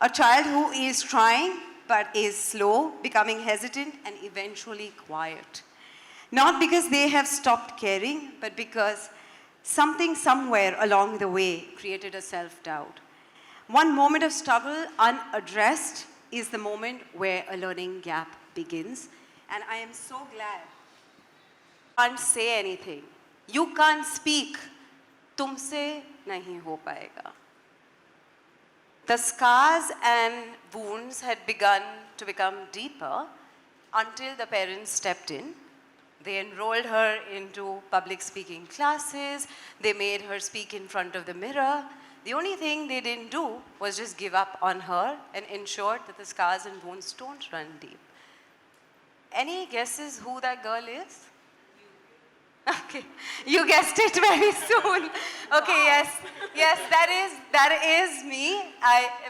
A child who is trying but is slow, becoming hesitant, and eventually quiet. Not because they have stopped caring, but because something somewhere along the way created a self-doubt. One moment of struggle unaddressed is the moment where a learning gap begins. And I am so glad you can't say anything. You can't speak. तुमसे नहीं हो पाएगा. The scars and wounds had begun to become deeper until the parents stepped in. They enrolled her into public speaking classes. They made her speak in front of the mirror. The only thing they didn't do was just give up on her and ensured that the scars and wounds don't run deep. Any guesses who that girl is? Okay, you guessed it very soon. Okay, yes, that is me.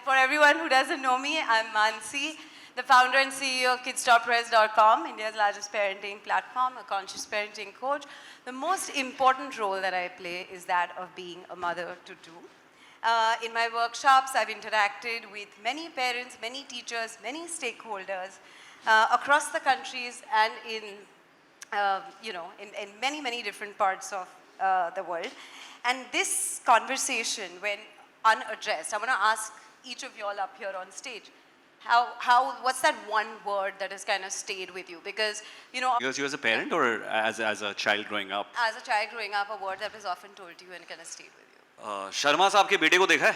For everyone who doesn't know me, I'm Mansi, the founder and CEO of KidsTopPress.com, India's largest parenting platform, a conscious parenting coach. The most important role that I play is that of being a mother to two. In my workshops, I've interacted with many parents, many teachers, many stakeholders across the countries and in many, many different parts of the world. And this conversation, when unaddressed, I'm going to ask each of you all up here on stage, what's that one word that has kind of stayed with you? Because, You as a parent or as a child growing up? As a child growing up, a word that was often told to you and kind of stayed with you. Sharma साहब के बेटे को देखा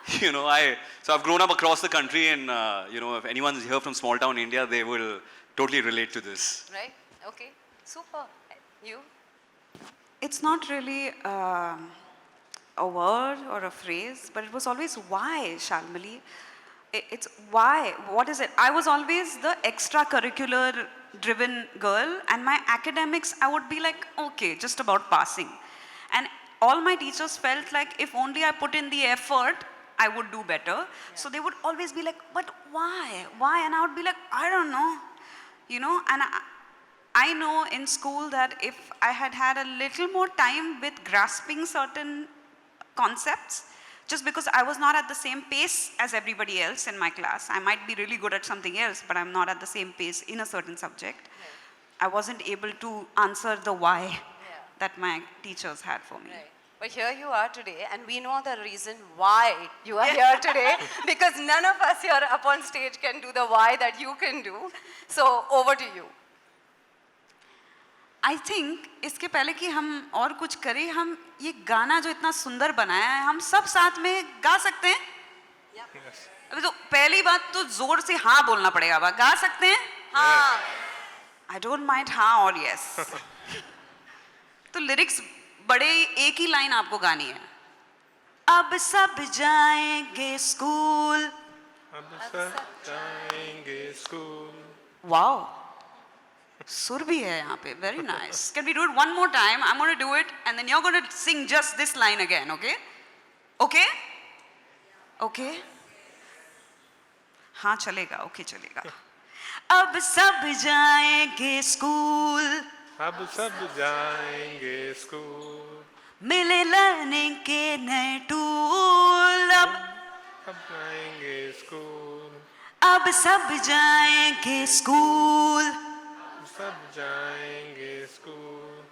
है? So I've grown up across the country and, if anyone's here from small town India, they will totally relate to this. Right? Okay. Super. You? It's not really a word or a phrase, but it was always why, Shalmali. It's why. What is it? I was always the extracurricular driven girl, and my academics, I would be like, okay, just about passing. And all my teachers felt like if only I put in the effort, I would do better. Yeah. So they would always be like, but why? Why? And I would be like, I don't know. And I know in school that if I had had a little more time with grasping certain concepts, just because I was not at the same pace as everybody else in my class, I might be really good at something else, but I'm not at the same pace in a certain subject. Yeah. I wasn't able to answer the why that my teachers had for me. Right. But here you are today, and we know the reason why you are here today, because none of us here up on stage can do the why that you can do. So over to you. I think इसके पहले कि हम और कुछ करें, हम ये गाना जो इतना सुंदर बनाया है, हम सब साथ में गा सकते हैं? अभी तो पहली बात तो जोर से हाँ बोलना पड़ेगा, गा सकते हैं? हाँ. I don't mind हाँ और yes. तो लिरिक्स बड़े एक ही लाइन आपको गानी है. अब सब जाएंगे स्कूल. अब सब जाएंगे स्कूल. Wow. सुर भी है यहाँ पे. Very nice. Can we do it one more time? I'm going to do it and then you're going to sing just this line again, okay? Okay? Okay? हाँ चलेगा, okay चलेगा. अब सब जाएंगे स्कूल. अब सब जाएंगे स्कूल. मिले लर्निंग के नए टूल. अब जाएंगे स्कूल. अब सब जाएंगे स्कूल. सब जाएंगे स्कूल.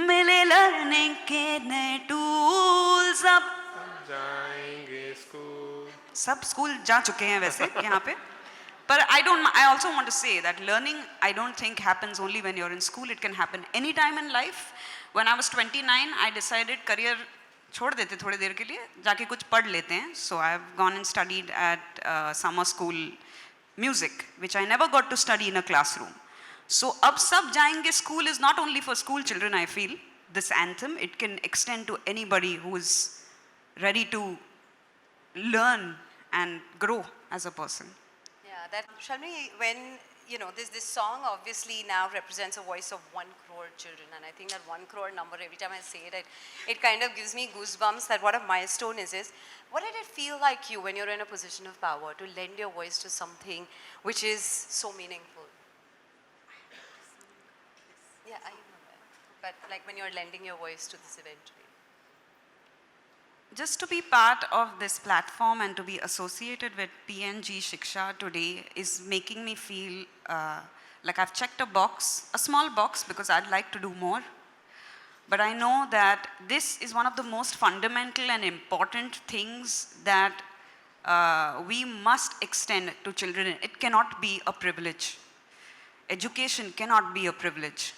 मिले लर्निंग के नए टूल. सब जाएंगे स्कूल. सब स्कूल जा चुके हैं वैसे यहाँ पे. But I also want to say that learning, I don't think happens only when you're in school. It can happen anytime in life. When I was 29, I decided career छोड़ देते थोड़ी देर के लिए, जाके कुछ पढ़ लेते हैं. So I've gone and studied at summer school music, which I never got to study in a classroom. So अब सब जाएंगे school is not only for school children, I feel. This anthem, it can extend to anybody who is ready to learn and grow as a person. That Shalmi, when this song obviously now represents a voice of 1 crore children, and I think that 1 crore number, every time I say it, it kind of gives me goosebumps that what a milestone is. What did it feel like you when you're in a position of power to lend your voice to something which is so meaningful? Yeah, I know that. But like when you're lending your voice to this eventually. just to be part of this platform and to be associated with PNG Shiksha today is making me feel like I've checked a box, a small box, because I'd like to do more. But I know that this is one of the most fundamental and important things that we must extend to children. It cannot be a privilege. Education cannot be a privilege.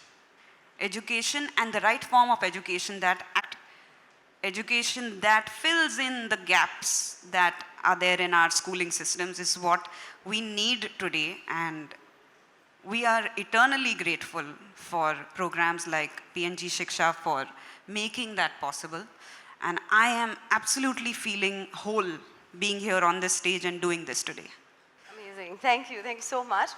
Education, and the right form of education, education that fills in the gaps that are there in our schooling systems, is what we need today. And we are eternally grateful for programs like PNG Shiksha for making that possible. And I am absolutely feeling whole being here on this stage and doing this today. Amazing. Thank you so much.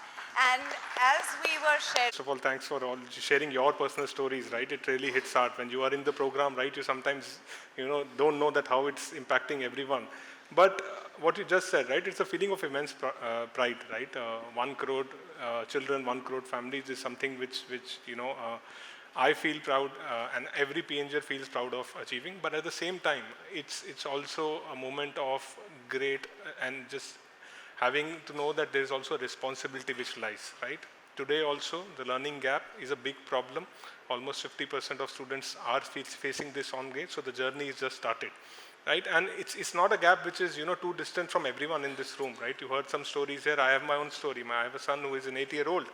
And as we were sharing, First of all, thanks for all sharing your personal stories, right? It really hits hard. When you are in the program, right, you sometimes, don't know that how it's impacting everyone. But what you just said, right, it's a feeling of immense pride, right? 1 crore children, 1 crore families is something which I feel proud, and every PNGer feels proud of achieving. But at the same time, it's also a moment of great and just having to know that there is also a responsibility which lies, right? Today also, the learning gap is a big problem. Almost 50% of students are facing this on grade, so the journey is just started, right? And it's not a gap which is, too distant from everyone in this room, right? You heard some stories here. I have my own story. I have a son who is an 8-year-old,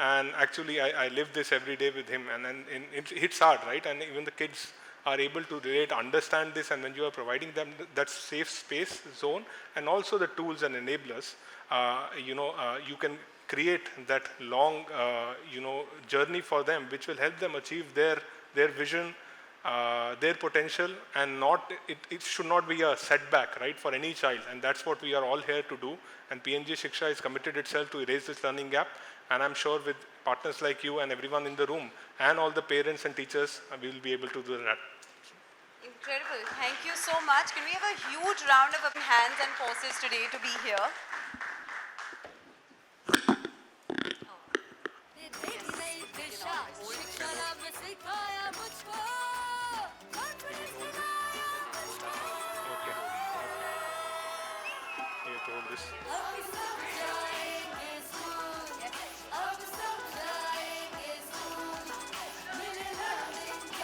and actually I live this every day with him, and it hits hard, right? And even the kids are able to relate, understand this, and when you are providing them that safe space zone and also the tools and enablers, you can create that long, journey for them, which will help them achieve their vision, their potential, and it should not be a setback, right, for any child. And that's what we are all here to do. And PNG Shiksha is committed itself to erase this learning gap. And I'm sure with partners like you and everyone in the room and all the parents and teachers, we will be able to do that. incredible. Thank you so much. Can we have a huge round of hands and forces today to be here? You have to hold this.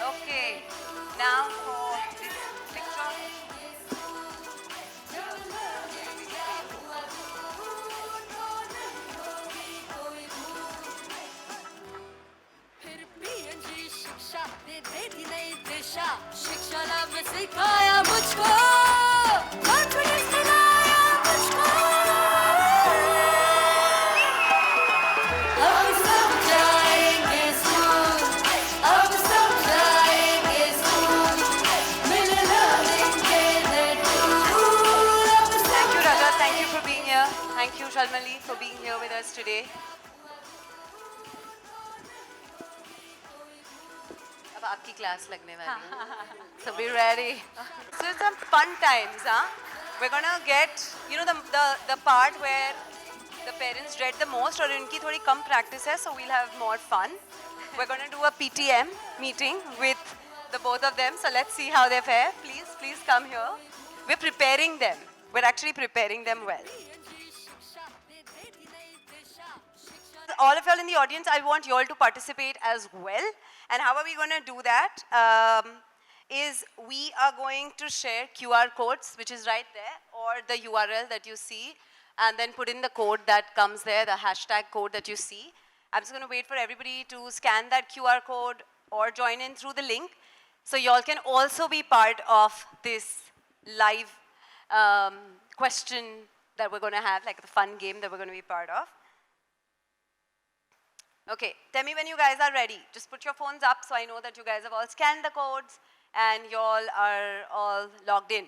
Okay, now for this picture. फिर PNG शिक्षा दे दी नई दिशा शिक्षा लाभ में सिखाया मुझको confidence दिलाया मुझको अब सब जाएंगे स्कूल अब सब जाएंगे स्कूल मिल लेंगे Thank you, Raja. Thank you for being here. Thank you, Shalmali, for being here with us today. अब आपकी क्लास लगने वाली है. So be ready. So it's some fun times, huh? We're gonna get, the part where the parents dread the most, or इनकी थोड़ी कम practice है, so we'll have more fun. We're gonna do a PTM meeting with the both of them. So let's see how they fare. Please come here. We're preparing them. We're actually preparing them well. All of y'all in the audience, I want you all to participate as well. And how are we going to do that? Is we are going to share QR codes, which is right there, or the URL that you see, and then put in the code that comes there, the hashtag code that you see. I'm just going to wait for everybody to scan that QR code or join in through the link. So y'all can also be part of this live question that we're going to have, like the fun game that we're going to be part of. Okay, tell me when you guys are ready. Just put your phones up so I know that you guys have all scanned the codes and you all are all logged in.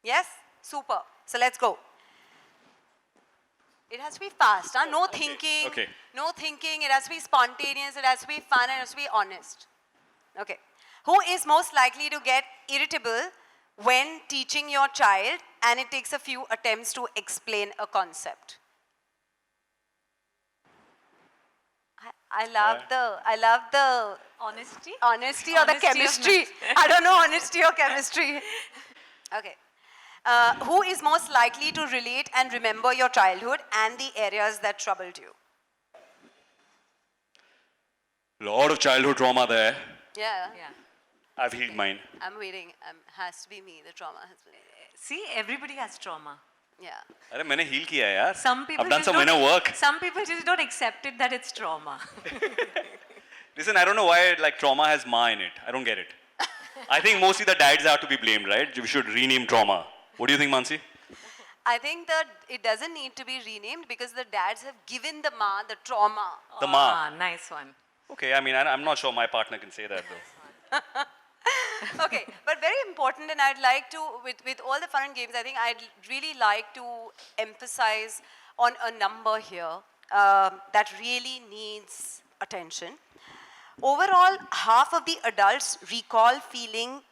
Yes? Super. So let's go. It has to be fast, huh? No thinking. Okay. No thinking. It has to be spontaneous. It has to be fun, and it has to be honest. Okay. Who is most likely to get irritable when teaching your child and it takes a few attempts to explain a concept? I love the honesty or the Honesty of chemistry. I don't know honesty or chemistry. Okay. Who is most likely to relate and remember your childhood and the areas that troubled you? Lot of childhood trauma there. Yeah. I've healed mine. I'm waiting. Has to be me. The trauma has been. See, everybody has trauma. Yeah. अरे मैंने heal किया है यार. Some people I've done just some don't, inner work. Some people just don't accept it that it's trauma. Listen, I don't know why like trauma has ma in it. I don't get it. I think mostly the dads have to be blamed, right? We should rename trauma. What do you think, Mansi? I think that it doesn't need to be renamed because the dads have given the ma the trauma. The ma. Ah, nice one. Okay, I mean, I'm not sure my partner can say that though. Okay, but very important, and I'd like to, with all the fun and games, I think I'd really like to emphasize on a number here that really needs attention. Overall, half of the adults recall feeling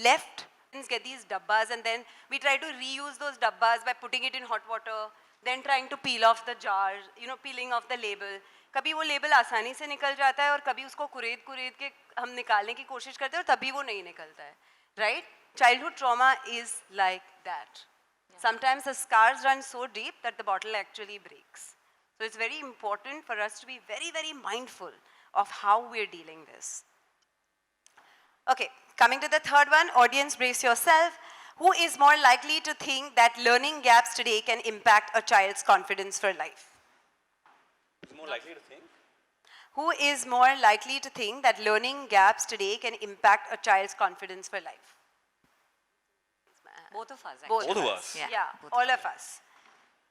left. Get these dabbas, and then we try to reuse those dabbas by putting it in hot water, then trying to peel off the jar, peeling off the label. कभी वो label आसानी से निकल जाता है और कभी उसको कुरेद के हम निकालने की कोशिश करते हैं और तभी वो नहीं निकलता है, right? Childhood trauma is like that. Sometimes the scars run so deep that the bottle actually breaks. So it's very important for us to be very, very mindful of how we're dealing this. Okay, coming to the third one, audience brace yourself. Who is more likely to think that learning gaps today can impact a child's confidence for life? Who's more likely to think? Who is more likely to think that learning gaps today can impact a child's confidence for life? Both of us. Both Both of us. Yeah, all of us.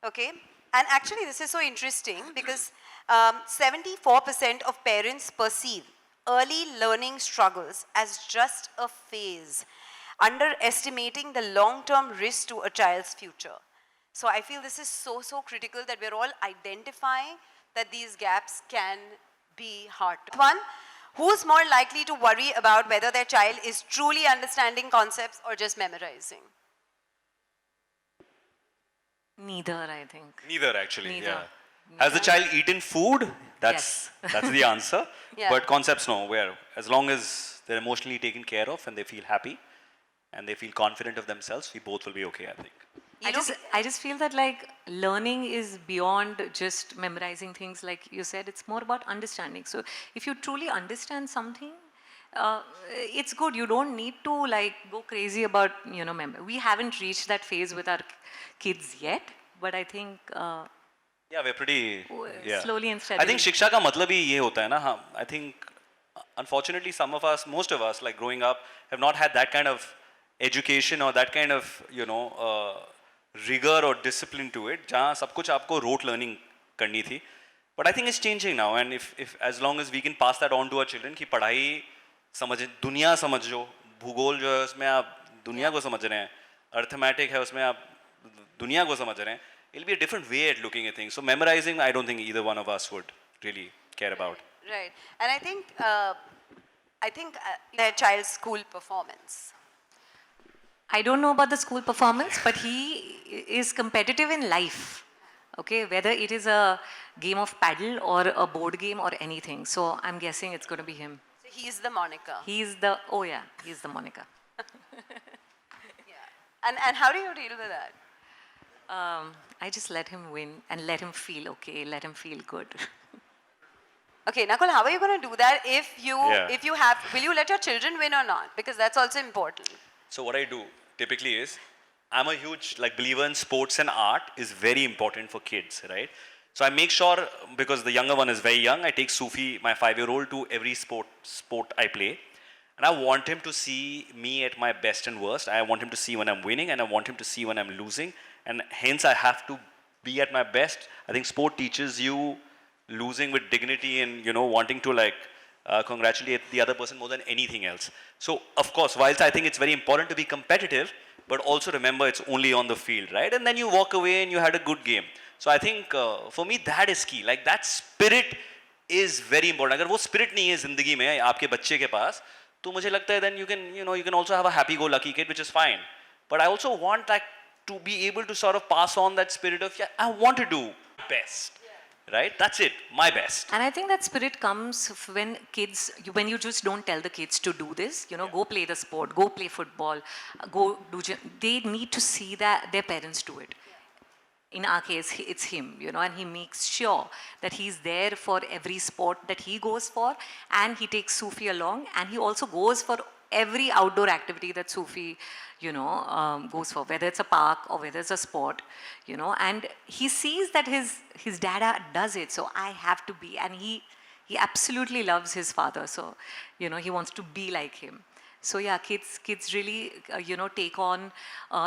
Okay, and actually this is so interesting because 74% of parents perceive early learning struggles as just a phase, underestimating the long-term risk to a child's future. So I feel this is so critical that we're all identifying that these gaps can be hard. One, who's more likely to worry about whether their child is truly understanding concepts or just memorizing? Neither, I think. Neither actually. Neither. Yeah. Has the child eaten food? That's the answer. Yeah. But concepts, no. Where as long as they're emotionally taken care of and they feel happy and they feel confident of themselves, we both will be okay, I think. I just feel that like learning is beyond just memorizing things, like you said. It's more about understanding. So if you truly understand something, it's good. You don't need to like go crazy about memory. We haven't reached that phase with our kids yet, but I think Yeah, we're pretty. Yeah. slowly and steadily. I think शिक्षा का मतलब ही ये होता है ना. हाँ, I think unfortunately some of us, most of us, like growing up, have not had that kind of education or that kind of rigor or discipline to it. जहाँ सब कुछ आपको rote learning करनी थी. But I think it's changing now, and if as long as we can pass that on to our children कि पढ़ाई समझ, दुनिया समझो, भूगोल जो है उसमें आप दुनिया को समझ रहे हैं, arithmetic है उसमें आप दुनिया को समझ रहे हैं, it'll be a different way at looking at things. So memorizing, I don't think either one of us would really care about. Right, and I think their child's school performance. I don't know about the school performance, but he is competitive in life. Okay, whether it is a game of paddle or a board game or anything. So I'm guessing it's going to be him. So he's the Monica. He's the Monica. And how do you deal with that? I just let him win and let him feel okay, let him feel good. Okay, Nakuul, how are you going to do that if you Yeah. will you let your children win or not? Because that's also important. So what I do typically is, I'm a huge believer in sports, and art is very important for kids, right? So I make sure, because the younger one is very young, I take Sufi, my 5-year-old, to every sport I play. And I want him to see me at my best and worst. I want him to see when I'm winning, and I want him to see when I'm losing. And hence I have to be at my best. I think sport teaches you losing with dignity and, wanting to congratulate the other person more than anything else. So, of course, whilst I think it's very important to be competitive, but also remember it's only on the field, right? And then you walk away and you had a good game. So I think for me that is key. Like that spirit is very important. अगर वो spirit नहीं है ज़िंदगी में आपके बच्चे के पास, तो मुझे लगता है then you can also have a happy-go-lucky kid, which is fine. But I also want to be able to sort of pass on that spirit of I want to do best. right? That's it, my best. And I think that spirit comes when kids, when you just don't tell the kids to do this, you know, go play the sport, go play football, go do, they need to see that their parents do it. In our case, it's him, you know, and he makes sure that he's there for every sport that he goes for, and he takes Sufi along, and he also goes for every outdoor activity that Sufi, you know, goes for, whether it's a park or whether it's a sport, you know, and he sees that his dada does it, so I have to be, and he absolutely loves his father, so, you know, he wants to be like him. So yeah, kids really, you know, take on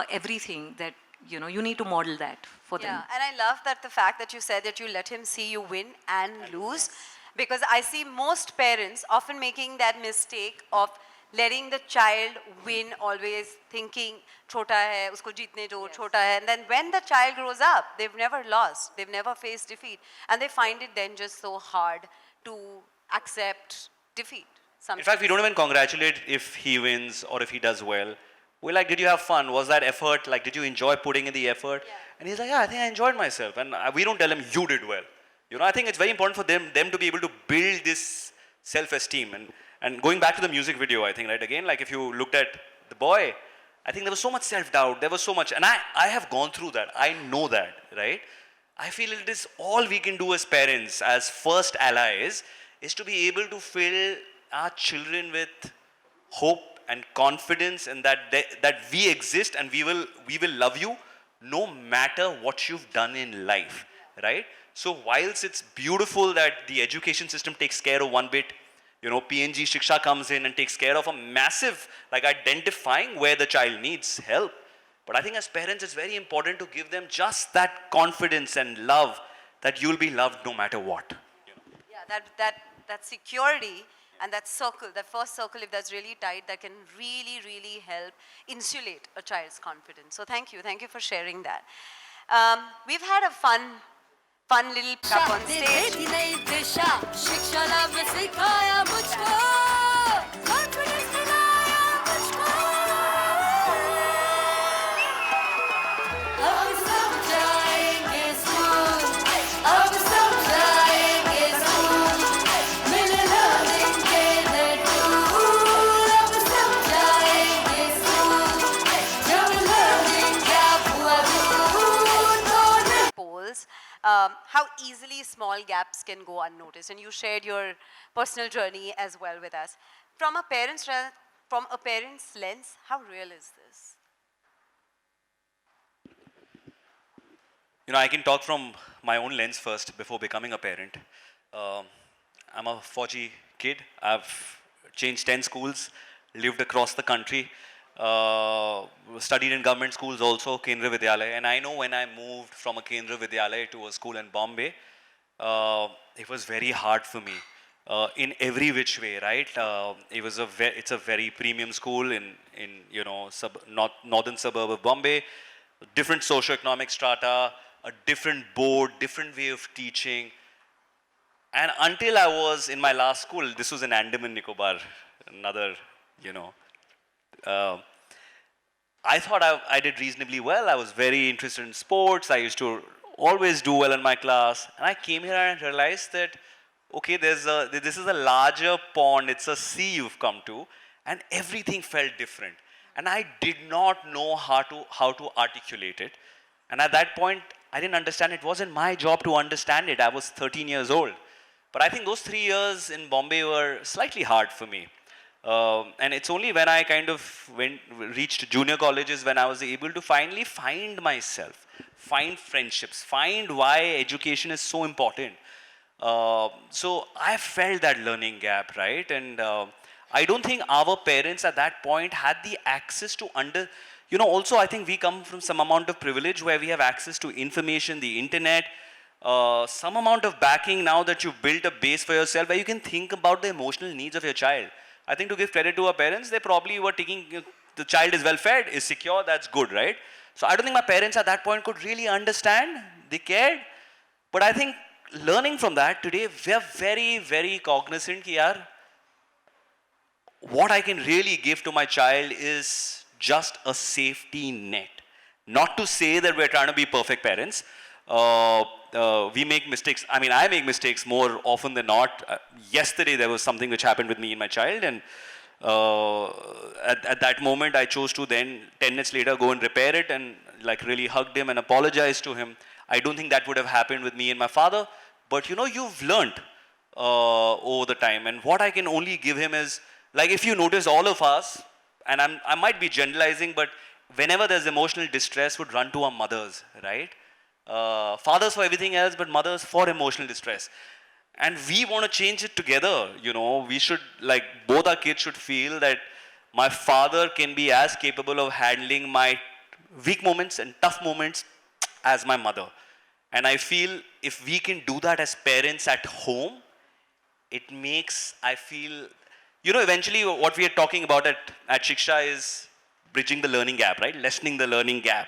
everything that, you know, you need to model that for them. Yeah, and I love that the fact that you said that you let him see you win and lose, because I see most parents often making that mistake of letting the child win, always thinking chota hai, usko jeetne do, chota hai. And then when the child grows up, they've never lost, they've never faced defeat, and they find it then just so hard to accept defeat. In fact, we don't even congratulate if he wins or if he does well. We're like, did you have fun? Was that effort? Like, did you enjoy putting in the effort? Yeah. And he's like, yeah, I think I enjoyed myself. And we don't tell him, you did well. You know, I think it's very important for them to be able to build this self-esteem. And going back to the music video, I think, right, again, like if you looked at the boy, I think there was so much self-doubt. There was so much, and I have gone through that. I know that, right? I feel it is all we can do as parents, as first allies, is to be able to fill our children with hope and confidence, and that we exist and we will love you no matter what you've done in life, right? So whilst it's beautiful that the education system takes care of one bit, you know, PNG Shiksha comes in and takes care of a massive, like identifying where the child needs help. But I think as parents, it's very important to give them just that confidence and love that you'll be loved no matter what. Yeah, that security and that circle, that first circle, if that's really tight, that can really, really help insulate a child's confidence. So thank you for sharing that. We've had a fun little cup on they stage. दी नई दिशा शिक्षा लाभ सिखाया मुझको confidence दिलाया मुझको अब सब जाएंगे स्कूल अब सब जाएंगे स्कूल मिल लेंगे नटूल अब सब जाएंगे स्कूल जब लर्निंग गैप हुआ दूर तो Polls, how easily small gaps can go unnoticed, and you shared your personal journey as well with us. From a parent's lens, how real is this? You know, I can talk from my own lens first before becoming a parent. I'm a Fauji kid. I've changed 10 schools, lived across the country, studied in government schools also, Kendra Vidyalaya. And I know when I moved from a Kendra Vidyalaya to a school in Bombay, it was very hard for me in every which way, right? It's a very premium school in you know, northern suburb of Bombay, different socioeconomic strata, a different board, different way of teaching. And until I was in my last school, this was in Andaman Nicobar, another, you know, I thought I did reasonably well. I was very interested in sports. I used to always do well in my class. And I came here and realized that, okay, this is a larger pond. It's a sea you've come to. And everything felt different. And I did not know how to articulate it. And at that point, I didn't understand. It wasn't my job to understand it. I was 13 years old. But I think those 3 years in Bombay were slightly hard for me. And it's only when I kind of reached junior colleges when I was able to finally find myself, find friendships, find why education is so important. So I felt that learning gap, right? And I don't think our parents at that point had the access to you know, also I think we come from some amount of privilege where we have access to information, the internet, some amount of backing now that you've built a base for yourself where you can think about the emotional needs of your child. I think to give credit to our parents, they probably were taking, the child is well fed, is secure, that's good, right? So I don't think my parents at that point could really understand, they cared. But I think learning from that today, we are very, very cognizant that what I can really give to my child is just a safety net. Not to say that we're trying to be perfect parents, we make mistakes. I mean, I make mistakes more often than not. Yesterday, there was something which happened with me and my child, and at that moment, I chose to then, 10 minutes later, go and repair it and like really hugged him and apologized to him. I don't think that would have happened with me and my father, but you know, you've learned over the time. And what I can only give him is, like, if you notice, all of us, and I might be generalizing, but whenever there's emotional distress, would run to our mothers, right? Fathers for everything else, but mothers for emotional distress. And we want to change it together, you know. We should, like, both our kids should feel that my father can be as capable of handling my weak moments and tough moments as my mother. And I feel if we can do that as parents at home, it makes, I feel, you know, eventually what we are talking about at Shiksha is bridging the learning gap, right? Lessening the learning gap.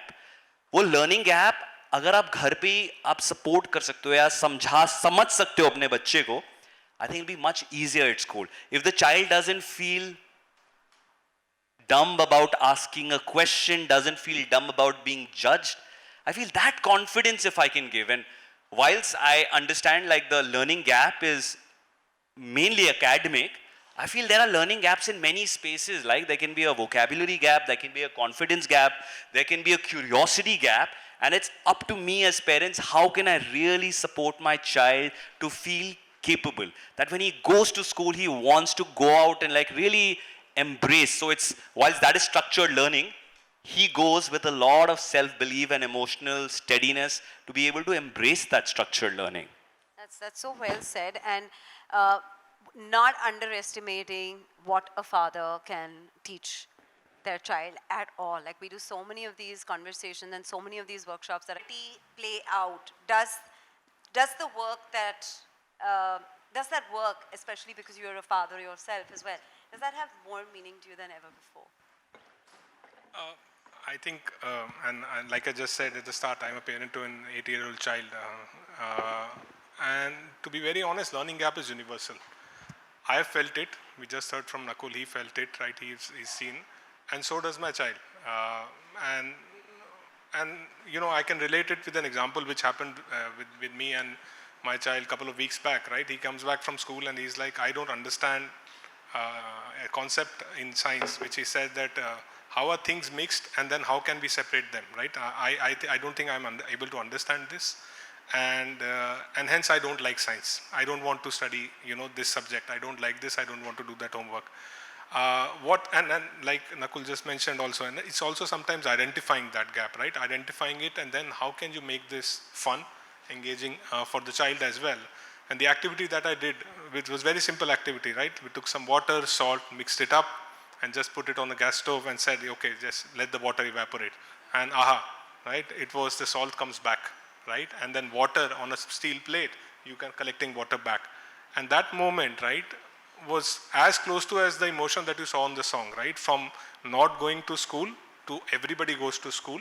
वो learning gap, अगर आप घर पे ही आप support कर सकते हो या समझ सकते हो अपने बच्चे को, I think it'll be much easier at school. If the child doesn't feel dumb about asking a question, doesn't feel dumb about being judged, I feel that confidence if I can give. And whilst I understand like the learning gap is mainly academic, I feel there are learning gaps in many spaces. Like there can be a vocabulary gap, there can be a confidence gap, there can be a curiosity gap. And it's up to me as parents, how can I really support my child to feel capable? That when he goes to school, he wants to go out and like really embrace. So it's, whilst that is structured learning, he goes with a lot of self-belief and emotional steadiness to be able to embrace that structured learning. That's so well said. And not underestimating what a father can teach their child at all. Like we do so many of these conversations and so many of these workshops that play out. Does the work that, does that work, especially because you're a father yourself as well, does that have more meaning to you than ever before? I think, and like I just said at the start, I'm a parent to an 8-year-old child. And to be very honest, learning gap is universal. I have felt it. We just heard from Nakuul, he felt it, right? He's seen. And so does my child. And you know, I can relate it with an example which happened with me and my child a couple of weeks back, right? He comes back from school and he's like, I don't understand a concept in science, which he said that how are things mixed and then how can we separate them, right? I don't think I'm able to understand this. And hence I don't like science. I don't want to study, you know, this subject. I don't like this. I don't want to do that homework. And like Nakuul just mentioned also, and it's also sometimes identifying that gap, right? Identifying it, and then how can you make this fun, engaging for the child as well. And the activity that I did, which was very simple activity, right? We took some water, salt, mixed it up, and just put it on the gas stove and said, okay, just let the water evaporate. And aha, right? It was the salt comes back, right? And then water on a steel plate, you can collecting water back. And that moment, right, was as close to as the emotion that you saw on the song, right? From not going to school to everybody goes to school.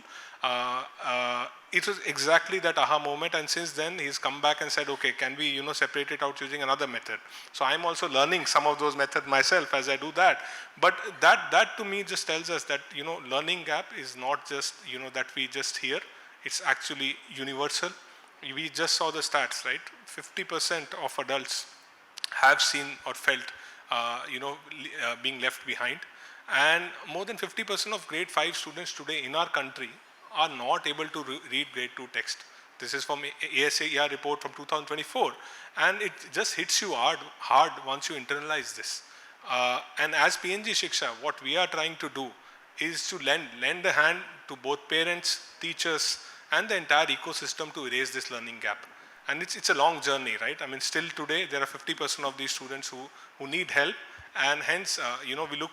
It was exactly that aha moment, and since then he's come back and said, okay, can we, you know, separate it out using another method? So I'm also learning some of those methods myself as I do that. But that to me just tells us that, you know, learning gap is not just, you know, that we just hear. It's actually universal. We just saw the stats, right? 50% of adults have seen or felt, being left behind. And more than 50% of grade 5 students today in our country are not able to read grade 2 text. This is from ASAER report from 2024. And it just hits you hard once you internalize this. And as PNG Shiksha, what we are trying to do is to lend a hand to both parents, teachers, and the entire ecosystem to erase this learning gap. And it's a long journey, right? I mean, still today, there are 50% of these students who need help. And hence, we look,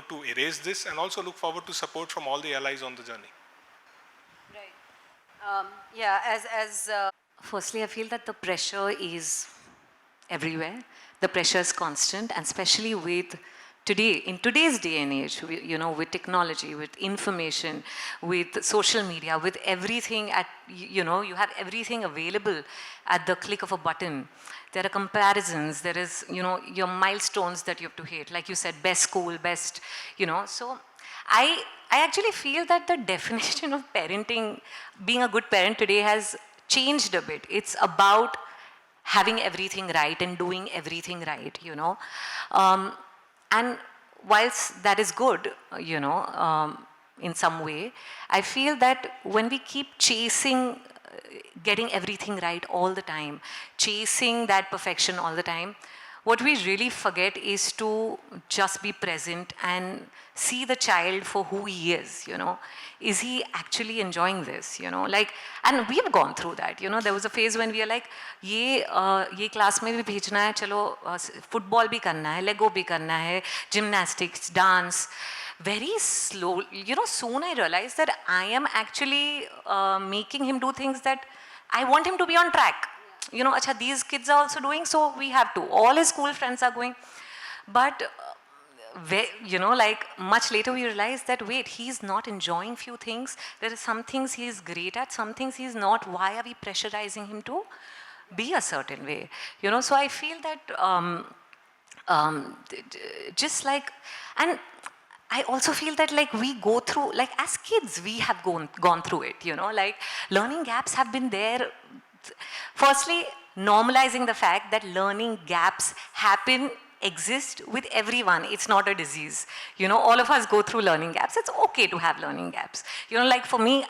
to erase this and also look forward to support from all the allies on the journey. Right. Firstly, I feel that the pressure is everywhere. The pressure is constant, and especially with in today's day and age, with technology, with information, with social media, with everything you have everything available at the click of a button. There are comparisons, there is, your milestones that you have to hit. Like you said, best school, best, So I actually feel that the definition of parenting, being a good parent today has changed a bit. It's about having everything right and doing everything right, you know. And whilst that is good, you know, in some way, I feel that when we keep chasing getting everything right all the time, chasing that perfection all the time, what we really forget is to just be present and see the child for who he is, you know. Is he actually enjoying this, you know? Like, and we've gone through that, you know. There was a phase when we are like, ye class mein bhi bhejna hai, chalo football bhi karna hai, Lego bhi karna hai, gymnastics, dance. Very slow, you know, soon I realized that I am actually making him do things that I want him to be on track. You know, acha, these kids are also doing, so we have to. All his school friends are going. But, you know, like much later we realized that, wait, he's not enjoying few things. There are some things he's great at, some things he's not. Why are we pressurizing him to be a certain way? You know, so I feel that just like, and I also feel that like we go through, like as kids, we have gone through it, you know, like learning gaps have been there. Firstly, normalizing the fact that learning gaps exist with everyone. It's not a disease. You know, all of us go through learning gaps. It's okay to have learning gaps. You know, like for me,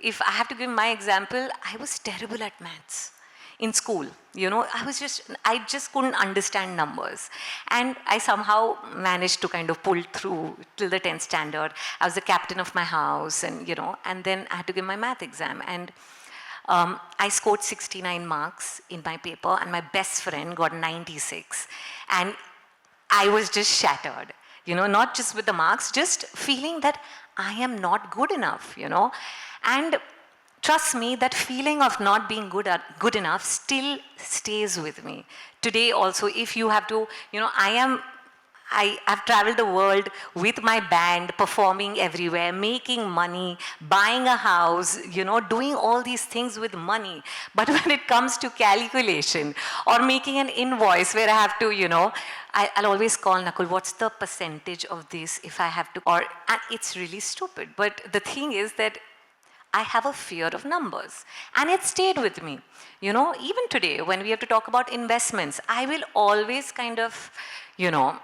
if I have to give my example, I was terrible at maths in school. You know, I just couldn't understand numbers. And I somehow managed to kind of pull through till the 10th standard. I was the captain of my house and, you know, and then I had to give my math exam. And I scored 69 marks in my paper and my best friend got 96. And I was just shattered, you know, not just with the marks, just feeling that I am not good enough, you know. And trust me, that feeling of not being good enough still stays with me. Today also, if you have to, you know, I've traveled the world with my band, performing everywhere, making money, buying a house, you know, doing all these things with money. But when it comes to calculation or making an invoice where I have to, you know, I'll always call Nakuul, what's the percentage of this if I have to, and it's really stupid. But the thing is that I have a fear of numbers and it stayed with me. You know, even today when we have to talk about investments, I will always kind of, you know,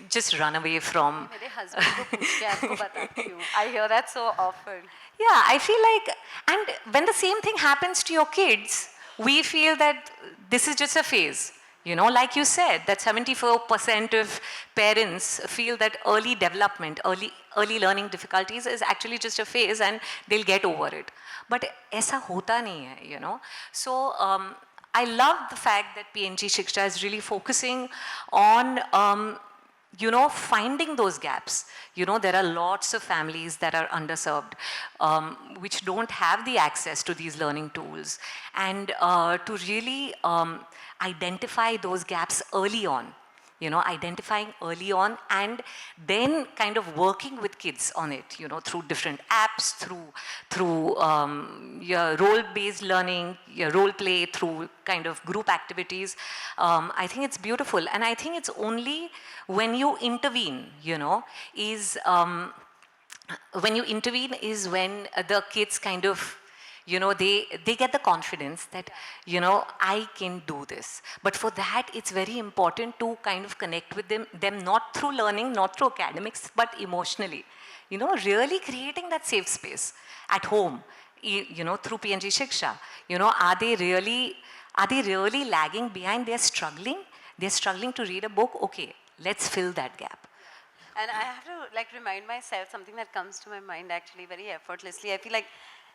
just run away from. मेरे husband को पूछ के आपको बताती हूँ. I hear that so often. Yeah, I feel like, and when the same thing happens to your kids, we feel that this is just a phase. You know, like you said, that 74% of parents feel that early development, early learning difficulties is actually just a phase and they'll get over it. But ऐसा होता नहीं है, you know. So I love the fact that PNG Shiksha is really focusing on, you know, finding those gaps. You know, there are lots of families that are underserved, which don't have the access to these learning tools. And to really identify those gaps early on, you know, identifying early on and then kind of working with kids on it, you know, through different apps, through your role-based learning, your role play, through kind of group activities. I think it's beautiful. And I think it's only when you intervene, you know, when the kids kind of, you know, they get the confidence that, you know, I can do this. But for that, it's very important to kind of connect with them not through learning, not through academics, but emotionally. You know, really creating that safe space at home, you know, through PNG Shiksha. You know, are they really lagging behind? They're struggling to read a book. Okay, let's fill that gap. And I have to like remind myself something that comes to my mind actually very effortlessly. I feel like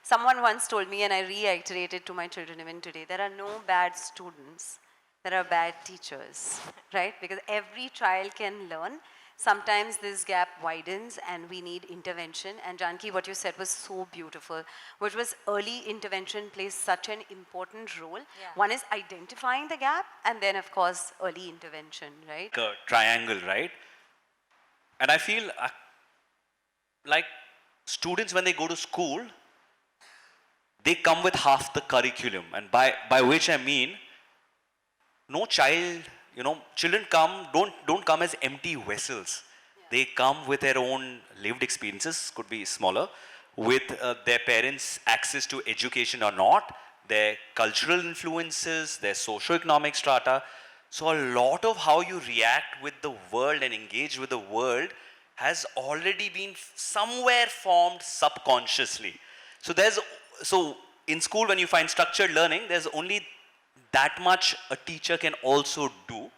someone once told me, and I reiterate it to my children even today, there are no bad students, there are bad teachers, right? Because every child can learn. Sometimes this gap widens and we need intervention. And Jankee, what you said was so beautiful, which was early intervention plays such an important role. Yeah. One is identifying the gap and then of course early intervention, right? A triangle, right? And I feel like students, when they go to school, they come with half the curriculum, and by which I mean, no child, you know, children don't come as empty vessels. they come with their own lived experiences, could be smaller, with their parents' access to education or not, their cultural influences, their socio-economic strata. So a lot of how you react with the world and engage with the world has already been somewhere formed subconsciously. So in school, when you find structured learning, there's only that much a teacher can also do.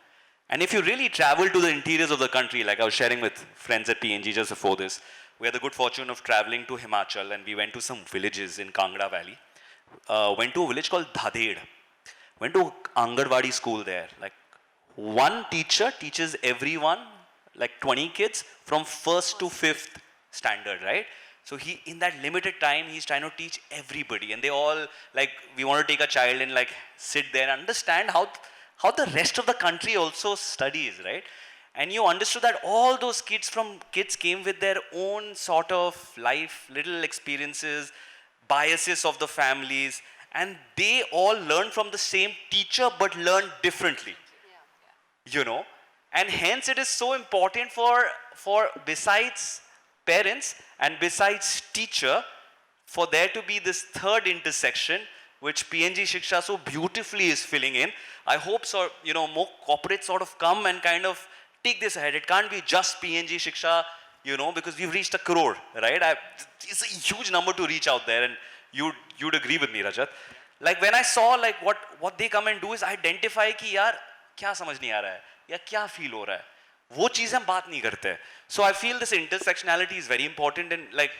And if you really travel to the interiors of the country, like I was sharing with friends at PNG just before this, we had the good fortune of traveling to Himachal, and we went to some villages in Kangra Valley. Went to a village called Dhaded. Went to Angarwadi school there. Like, one teacher teaches everyone, like 20 kids, from first to fifth standard, right? So he, in that limited time, he's trying to teach everybody, and they all, like, we want to take a child and like sit there and understand how the rest of the country also studies, right? And you understood that all those kids came with their own sort of life, little experiences, biases of the families, and they all learn from the same teacher but learn differently. You know, and hence it is so important for besides parents and besides teacher, for there to be this third intersection which PNG Shiksha so beautifully is filling in. I hope so, you know, more corporates sort of come and kind of take this ahead. It can't be just PNG Shiksha, you know, because we've reached 1 crore, right? It's a huge number to reach out there, and you'd agree with me, Rajat. Like, when I saw like what they come and do is identify कि यार क्या समझ नहीं आ रहा है या क्या feel हो रहा है, वो चीज़ हम बात नहीं करते हैं. So I feel this intersectionality is very important, and like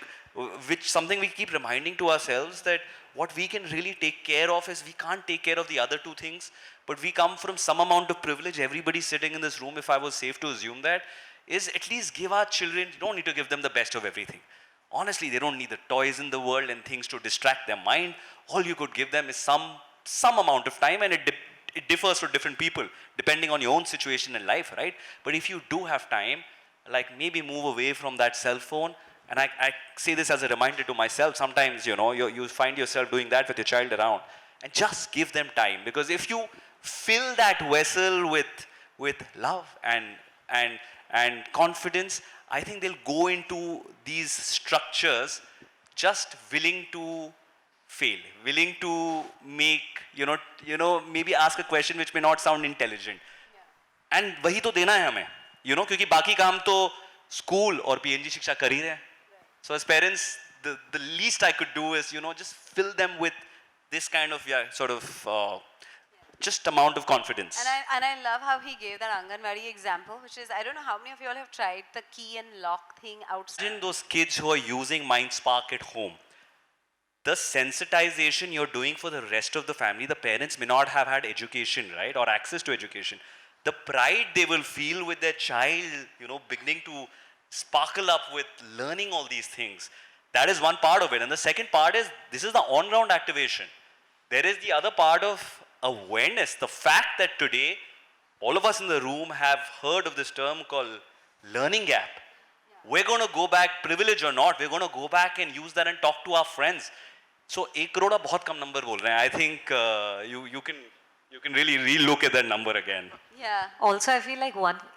which something we keep reminding to ourselves that what we can really take care of is we can't take care of the other two things, but we come from some amount of privilege. Everybody sitting in this room, if I was safe to assume that, is at least give our children, you don't need to give them the best of everything. Honestly, they don't need the toys in the world and things to distract their mind. All you could give them is some amount of time, and it differs for different people, depending on your own situation in life, right? But if you do have time, like maybe move away from that cell phone. And I say this as a reminder to myself. Sometimes, you know, you find yourself doing that with your child around, and just give them time. Because if you fill that vessel with love and confidence, I think they'll go into these structures just willing to fail, willing to make, you know, maybe ask a question which may not sound intelligent. Yeah. And वही तो देना है हमें, you know, क्योंकि बाकी काम तो school और PNG शिक्षा कर ही रहे हैं. So as parents, the least I could do is, you know, just fill them with this kind of, sort of just amount of confidence. And I love how he gave that Anganwadi example, which is, I don't know how many of you all have tried the key and lock thing outside. Imagine those kids who are using MindSpark at home. The sensitization you're doing for the rest of the family, the parents may not have had education, right, or access to education. The pride they will feel with their child, you know, beginning to sparkle up with learning all these things. That is one part of it. And the second part is, this is the on-ground activation. There is the other part of awareness. The fact that today, all of us in the room have heard of this term called learning gap. Yeah. We're going to go back, privilege or not, we're going to go back and use that and talk to our friends. So, 1 crore a बहुत कम number बोल रहे हैं. I think you can really re-look at that number again. Yeah. Also, I feel like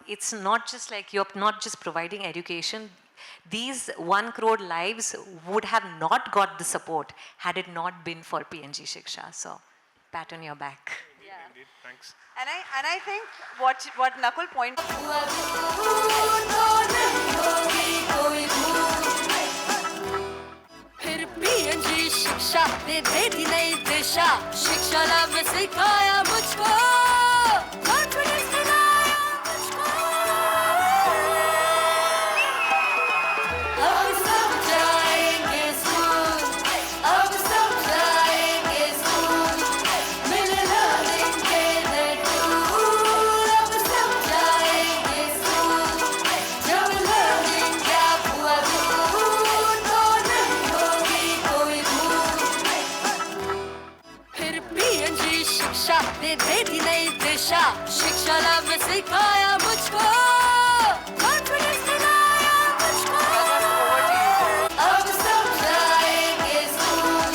it's not just like you're not just providing education. These 1 crore lives would have not got the support had it not been for PNG Shiksha. So, pat on your back. Yeah. Indeed, thanks. And I think what Nakuul pointed फिर PNG शिक्षा ने दे दी नई दिशा शिक्षा लाभ में सिखाया मुझको confidence दिलाया मुझको अब सब जाएंगे स्कूल अब सब जाएंगे स्कूल मिल लर्निंग के टूल अब सब जाएंगे स्कूल जब लर्निंग गैप हुआ दूर तो नहीं होगी कोई भूल फिर PNG शिक्षा ने दे दी नई दिशा शिक्षा लाभ में सिखाया मुझको कॉन्फिडेंस दिलाया मुझको अब सब जाएंगे स्कूल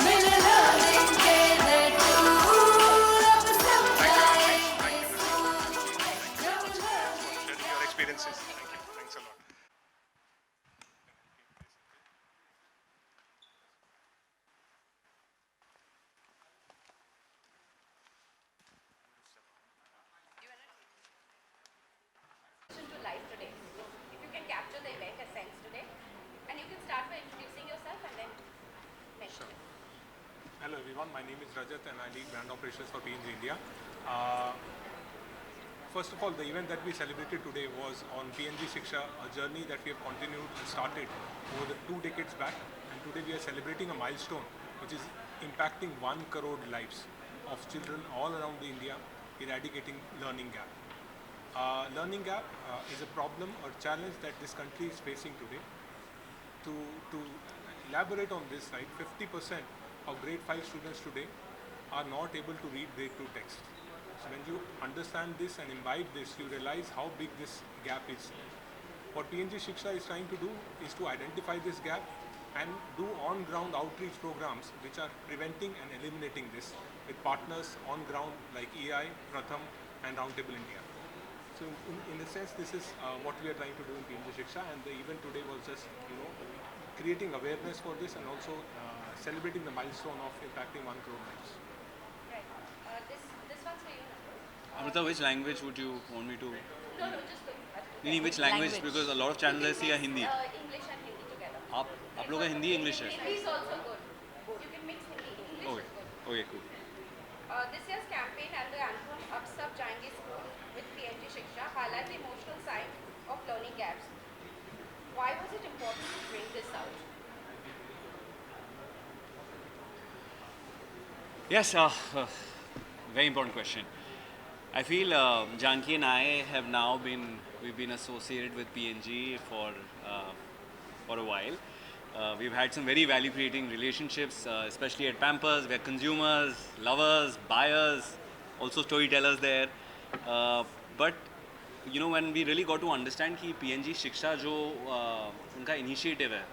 मिल लर्निंग के टूल अब सब जाएंगे स्कूल जब learning Sharing your experiences. Thank you. Thanks a lot. the event Ascends today. And you can start by introducing yourself and then mention it. Hello everyone, my name is Rajat and I lead brand operations for PNG India. First of all, the event that we celebrated today was on PNG Shiksha, a journey that we have continued and started over 2 decades back. And today we are celebrating a milestone which is impacting 1 crore lives of children all around India, eradicating learning gap. Learning gap is a problem or challenge that this country is facing today. To elaborate on this, right, 50% of grade 5 students today are not able to read grade 2 text. So when you understand this and imbibe this, you realize how big this gap is. What PNG Shiksha is trying to do is to identify this gap and do on-ground outreach programs which are preventing and eliminating this with partners on ground like EI, Pratham and Roundtable India. So in a sense, this is what we are trying to do in PNG Shiksha, and the event today was just, creating awareness for this and also celebrating the milestone of impacting 1 crore lives. Right. This one's for you, Nakuul. Amrita, which language would you want me to? No, just go. नहीं, which language? Because a lot of channels I see are Hindi. English and Hindi together. आप लोग का Hindi English है? Hindi is also good. You can mix Hindi. English Okay, is good. okay, cool. This year's campaign and the anthem Up Sub Jayenge School with PNG Shiksha highlight the emotional side of learning gaps. Why was it important to bring this out? Yes, very important question. I feel Jankee and I have now we've been associated with PNG for a while. We've had some very value-creating relationships, especially at Pampers. We're consumers, lovers, buyers, also storytellers there. But when we really got to understand कि PNG शिक्षा जो उनका initiative है,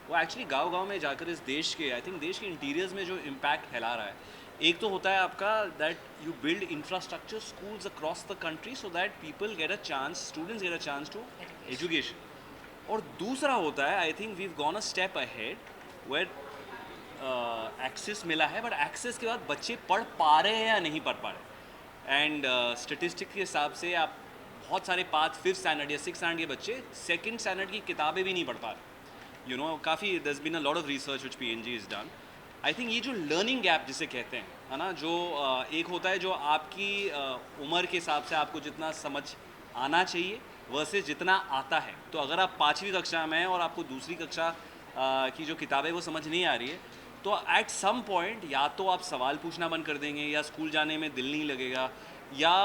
वो actually गांव-गांव में जाकर इस देश के, आई थिंक देश के इंटीरियर्स में जो इम्पैक्ट फैला रहा है, एक तो होता है आपका that you build infrastructure schools across the country so that people get a chance, students get a chance to education. और दूसरा होता है, I think we have gone a step ahead where access मिला है, बट एक्सेस के बाद बच्चे पढ़ पा रहे हैं या नहीं पढ़ पा रहे. एंड स्टेटिस्टिक के हिसाब से आप बहुत सारे 5th स्टैंडर्ड या 6th स्टैंडर्ड के बच्चे 2nd स्टैंडर्ड की किताबें भी नहीं पढ़ पा रहे. काफ़ी there's been a lot of research which PNG has done. I think ये जो लर्निंग गैप जिसे कहते हैं, है ना, जो एक होता है जो आपकी उम्र के हिसाब से आपको जितना समझ आना चाहिए वर्सेस जितना आता है. तो अगर आप 5वीं कक्षा में हैं और आपको दूसरी कक्षा की जो किताबें वो समझ नहीं आ रही है, तो एट सम पॉइंट या तो आप सवाल पूछना बंद कर देंगे, या स्कूल जाने में दिल नहीं लगेगा, या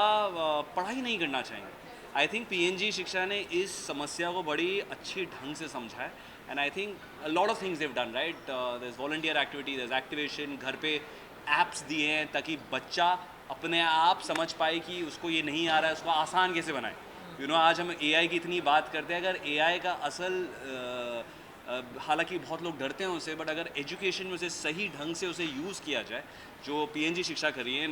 पढ़ाई नहीं करना चाहेंगे. आई थिंक PNG शिक्षा ने इस समस्या को बड़ी अच्छी ढंग से समझा है. And I think a lot of things they've done, right? There's volunteer activity, there's activation, घर पे apps दिए हैं ताकि बच्चा अपने आप समझ पाए कि उसको ये नहीं आ रहा है, उसको आसान कैसे बनाए. आज हम AI की इतनी बात करते हैं, अगर AI का असल हालांकि बहुत लोग डरते हैं उसे, बट अगर एजुकेशन में उसे सही ढंग से उसे यूज़ किया जाए, जो PNG शिक्षा करी है,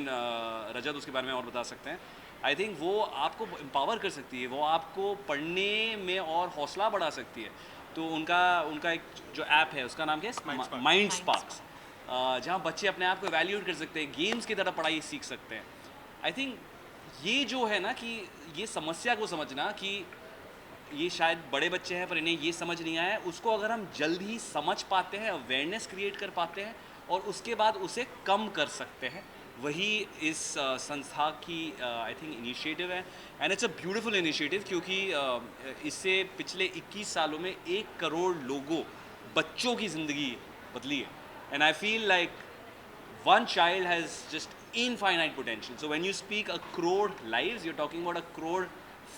रजत उसके बारे में और बता सकते हैं, आई थिंक वो आपको एम्पावर कर सकती है, वो आपको पढ़ने में और हौसला बढ़ा सकती है. तो उनका एक जो ऐप है उसका नाम क्या है, माइंड स्पार्क्स, जहाँ बच्चे अपने आप को एवेल्यूएट कर सकते हैं, गेम्स की तरह पढ़ाई सीख सकते हैं. आई थिंक ये जो है ना कि ये समस्या को समझना कि ये शायद बड़े बच्चे हैं पर इन्हें ये समझ नहीं आया है, उसको अगर हम जल्द ही समझ पाते हैं, अवेयरनेस क्रिएट कर पाते हैं और उसके बाद उसे कम कर सकते हैं, वही इस संस्था की आई थिंक इनिशिएटिव है. And it's a beautiful initiative क्योंकि इससे पिछले 21 सालों में 1 करोड़ लोगों, बच्चों की ज़िंदगी बदली है. And I feel like one child has just infinite potential. So when you speak a crore lives, you're talking about a crore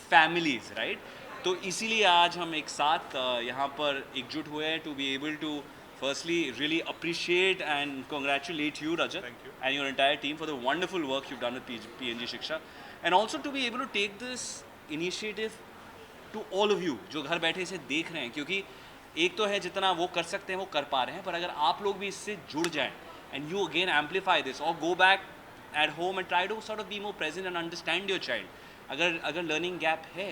families, right? तो इसीलिए आज हम एक साथ यहाँ पर एकजुट हुए हैं to be able to firstly really appreciate and congratulate you, Rajat, and your entire team for the wonderful work you've done with PNG Shiksha, and also to be able to take this initiative to all of you जो घर बैठे इसे देख रहे हैं, क्योंकि एक तो है जितना वो कर सकते हैं वो कर पा रहे हैं, पर अगर आप लोग भी इससे जुड़ जाएं and you again amplify this or go back at home and try to sort of be more present and understand your child. अगर learning gap है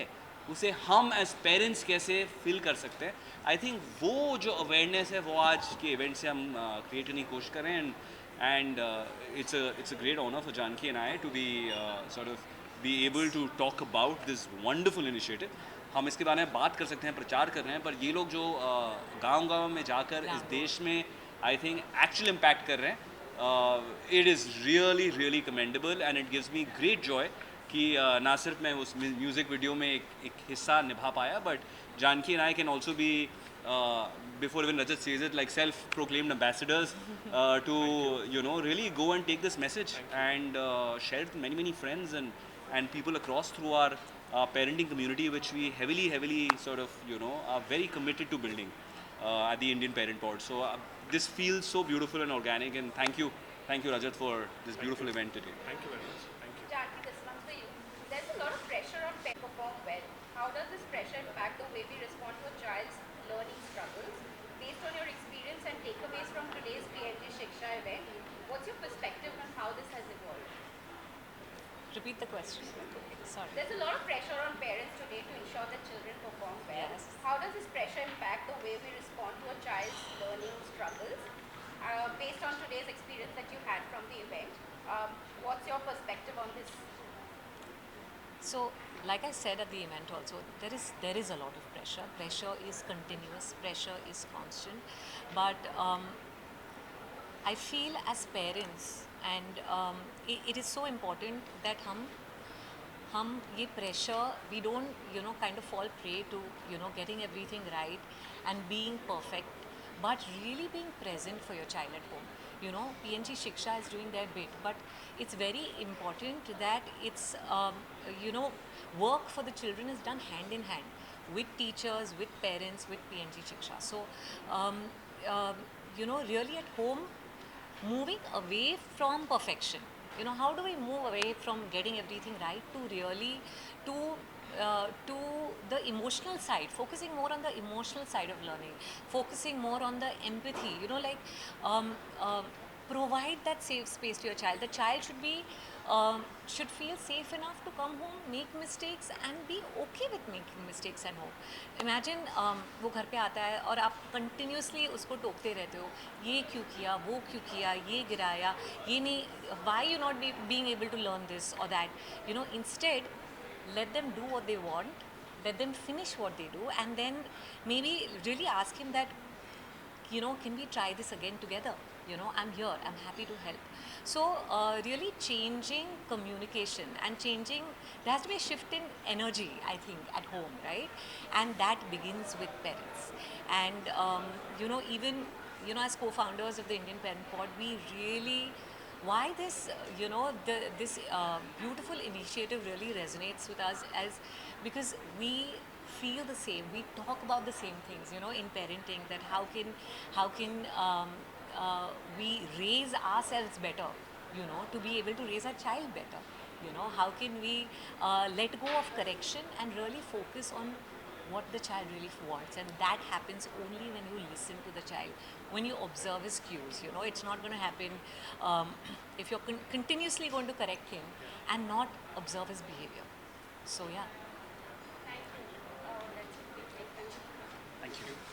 उसे हम as parents कैसे fill कर सकते हैं, I think वो जो awareness है वो आज के event से हम create करने की कोशिश कर रहे हैं. and it's a great honor for Jankee and I to be sort of be able to talk about this wonderful initiative. हम इसके बारे में बात कर सकते हैं, प्रचार कर रहे हैं, पर ये लोग जो गांव-गांव में जाकर इस देश में आई थिंक एक्चुअल इम्पैक्ट कर रहे हैं, it is really commendable and it gives me great Joy कि ना सिर्फ मैं उस म्यूज़िक वीडियो में एक हिस्सा निभा पाया, but Janaki and I can also be before even Rajat says it, like self-proclaimed ambassadors to really go and take this message and share it with many friends and people across through our parenting community, which we heavily sort of are very committed to building at the Indian Parent Pod. So this feels so beautiful and organic, and thank you Rajat for this beautiful event today. Thank you very much. Thank you. Janki, this one's for you. There's a lot of pressure on parents to perform well. How does this pressure impact the way we respond to a child's learning struggles? Based on your experience and takeaways from today's PNG Shiksha event, what's your perspective on how this has evolved? Repeat the question. Sorry. There's a lot of pressure on parents today to ensure that children perform well. Yes. How does this pressure impact the way we respond to a child's learning struggles? Based on today's experience that you had from the event, what's your perspective on this? So, like I said at the event also, there is a lot of pressure. Pressure is continuous. Pressure is constant. But I feel as parents, and it is so important that hum ye pressure, we don't kind of fall prey to getting everything right and being perfect, but really being present for your child at home. PNG Shiksha is doing their bit, but it's very important that it's work for the children is done hand in hand with teachers, with parents, with PNG Shiksha. So really at home, moving away from perfection. How do we move away from getting everything right to really to the emotional side, focusing more on the emotional side of learning, focusing more on the empathy, provide that safe space to your child. The child should feel safe enough to come home, make mistakes and be okay with making mistakes at home. Imagine वो घर पे आता है और आप continuously उसको टोकते रहते हो, ये क्यों किया, वो क्यों किया, ये गिराया, ये नहीं, why you not being able to learn this or that. Instead let them do what they want, let them finish what they do, and then maybe really ask him that, can we try this again together? I'm here, I'm happy to help. So really changing communication and there has to be a shift in energy, I think, at home, right? And that begins with parents. And even as co-founders of the Indian Parent Pod, we really, why this this beautiful initiative really resonates with us because we feel the same, we talk about the same things in parenting, that how can we raise ourselves better, to be able to raise our child better. How can we let go of correction and really focus on what the child really wants, and that happens only when you listen to the child, when you observe his cues. It's not going to happen if you're continuously going to correct him and not observe his behavior. So yeah. Thank you. That's a big thank you. Thank you.